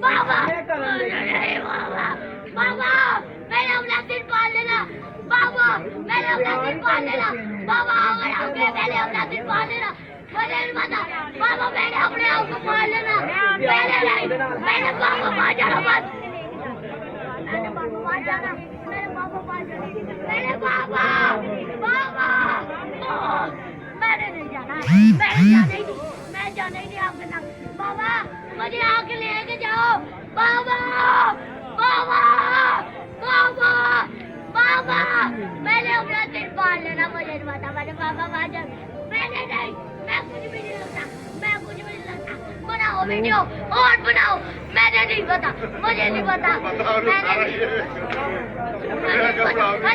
बाबा नहीं बाबा बाबा मेरे अपना दिल पाल लेना बाबा मेरे अपना दिल पाल लेना बाबा अगर आगे मेरे अपना दिल पाल लेना मुझे नहीं पता बाबा मैंने अपने आप को पाल लेना मेरे नहीं मेरे बाबा पाल जाना बस मेरे बाबा पाल जाना मेरे बाबा पाल जाना मेरे बाबा बाबा मैंने नहीं जाना मैं जाना ही नहीं आपके साथ बाबा मुझे आके लेके जाओ बाबा बाबा बाबा बाबा मैंने अपना दिल पाल लेना मुझे नहीं पता मैंने बाबा पाल जाना मैंने नहीं मैं कुछ भी नहीं लगता मैं कुछ भी नहीं लगता बनाओ वीडियो और बनाओ मैंने नहीं पता मुझे नहीं पता मैंने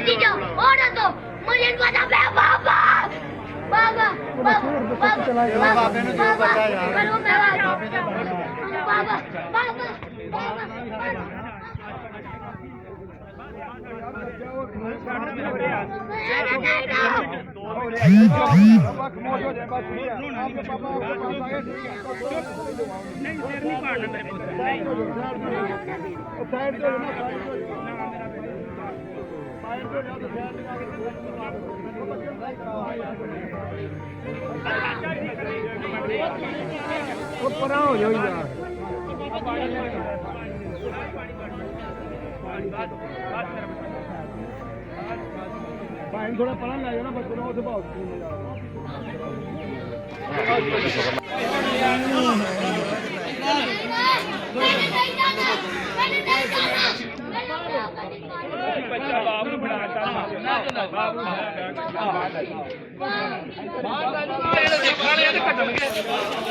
नहीं जाओ और दो मुझे नहीं पता मैं बाबा बाबा बाबा बाबा बाबा बाबा परा हो जाओ यार भाई थोड़ा पढ़ा ला जाना बच्चों को से बहुत बच्चा बाप को बनाता है